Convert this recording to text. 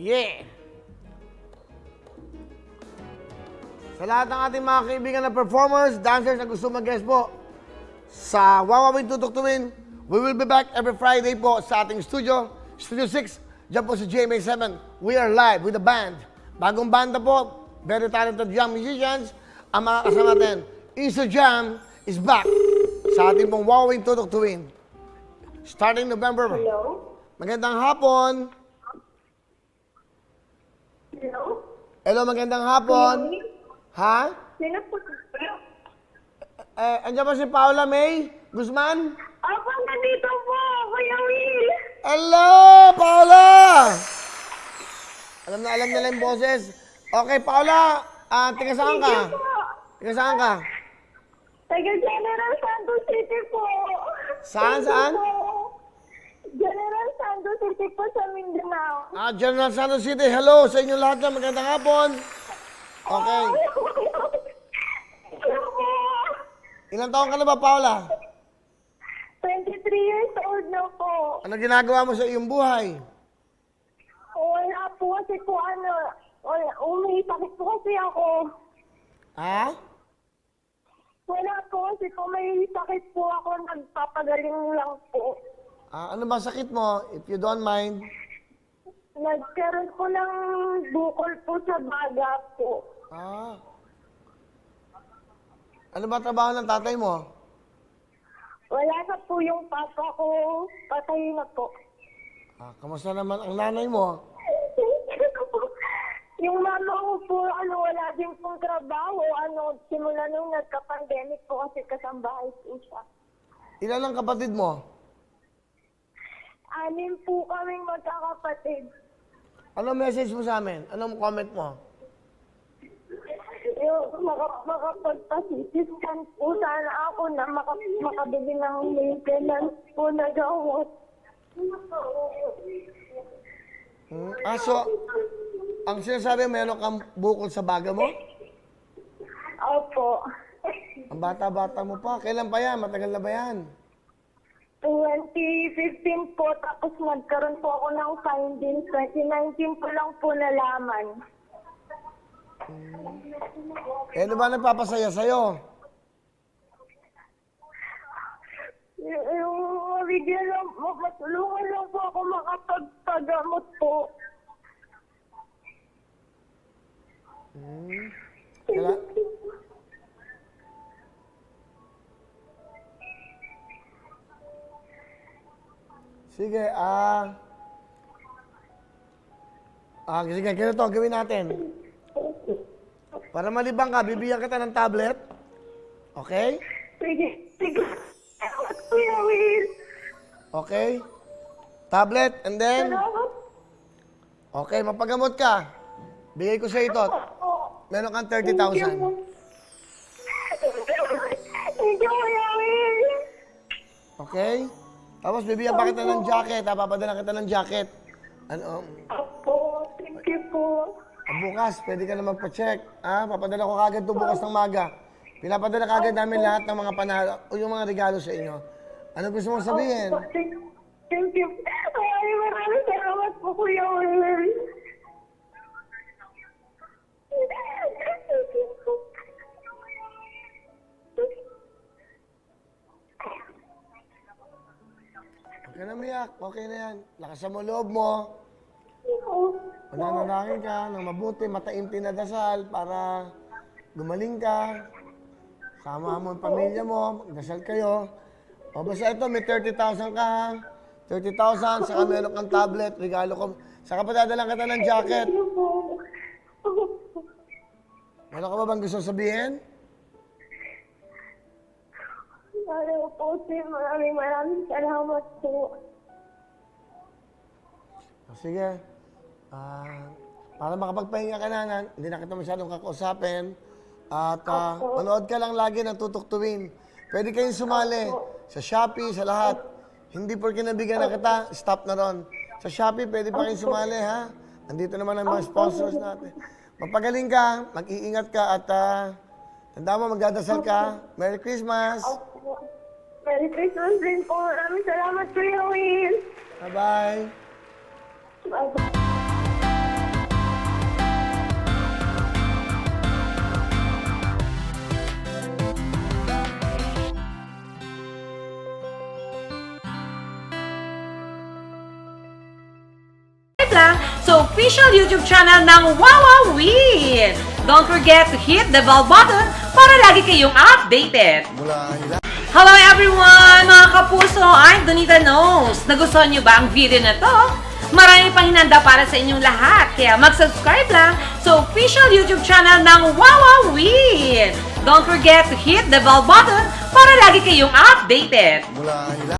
Yeah! Sa lahat ng ating mga kaibigan na performers, dancers na gusto mag-guest po sa Wawawin Tutuktuin, we will be back every Friday po sa ating studio, Studio 6, dyan po sa GMA7. We are live with the band. Bagong banda po, very talented young musicians, ang mga kasama natin. Iso Jam is back sa ating pong Wawawin Tutuktuin. Starting November. Hello? Magandang hapon. Hello? Hello, magandang hapon. Ha? Sino po? Andiyan ba si Paula May Guzman? Opo, nandito po, Kuya Will. Hello, Paula! Alam na lang yung boses. Okay, Paula, tiga saan ka? Thank you po. Tiga saan ka? Taga General Santos City po. Saan? General Santos City po sa Mindanao. General Santos City. Hello sa inyo lahat na magandang hapon. Okay. Ilang taon ka na ba, Paula? 23 years old na po. Ano ginagawa mo sa iyong buhay? Wala po kasi po umiitakit po kasi ako. Ha? Wala po kasi po may sakit po ako, nagpapagaling lang po. Ano ba sakit mo, if you don't mind? Nagkaroon po ng bukol po sa baga po. Ano ba trabaho ng tatay mo? Wala na po yung papa ko. Patay na po. Kamusta naman ang nanay mo? Yung mama ko po, wala din pong trabaho. Simula nung nagka-pandemic po kasi kasambahay po siya. Ilan ang kapatid mo? 6 po kaming magkakapatid. Ano message mo sa amin? Anong comment mo? Yung makapagpasisiskan po sana ako na makabili ng maintenance po na gamot. So, ang sinasabi, meron kang bukol sa baga mo? Opo. Ang bata-bata mo pa. Kailan pa yan? Matagal na ba yan? 2015 po, tapos nagkaroon po ako ng findings. 2019 po lang po nalaman. Ano ba nagpapasaya sa'yo? Yung bigyan lang, matulungan lang po ako makapagpagamot po. Kala- Sige, sige, ganito, gawin natin. Para malibang ka, bibigyan kita ng tablet. Okay? Sige, sige. Salamat, Kuya Will. Okay? Tablet, and then, Salamat okay, mapagamot ka. Bigay ko sa ito. po. Meron kang Thank you 30,000. po. Thank you, Kuya Will. Okay? Tapos bibigyan pa kita ng jacket, papadala kita ng jacket. Opo, thank you po. Bukas, pwede ka na magpa-check. Papadala ko kagad ito bukas ng maga. Pinapadala kagad namin lahat ng mga panalo o yung mga regalo sa inyo. Ano gusto mong sabihin? Opo, thank you. Maraming salamat po, Kuya Will. Huwag ka na umiyak. Okay na yan. Lakasan mo loob mo. Mananalangin ka ng mabuti, mataimtim na dasal para gumaling ka. Sama mo ang pamilya mo, magdasal kayo. O basta ito, may 30,000 ka ha. 30,000, saka meron kang tablet, regalo ko. Saka padadalang kita ng jacket. Thank you po. Meron ka ba bang gusto sabihin? Maraming salamat po. Sige. Para makapagpahinga ka na, hindi na kita masyadong kakausapin. At manood ka lang lagi ng tutuktuin. Pwede kayong sumali sa Shopee, sa lahat. Hindi porke nabigyan na kita, stop na ron. Sa Shopee, pwede pa kayong sumali, ha? Nandito naman ang mga sponsors natin. Magpagaling ka, mag-iingat ka, at tanda mo, magdadasal ka. Merry Christmas! Merry Christmas din po. Maraming salamat, Kuya Will. Bye-bye! Bye-bye. lang sa official YouTube channel ng Wawa Win. Don't forget to hit the bell button para lagi kayong updated. Hello everyone! Mga kapuso, I'm Donita Knows. Nagustuhan niyo ba ang video na to? Marami pang hinanda para sa inyong lahat, kaya mag-subscribe lang sa official YouTube channel ng Wawa Win. Don't forget to hit the bell button para lagi kayong updated.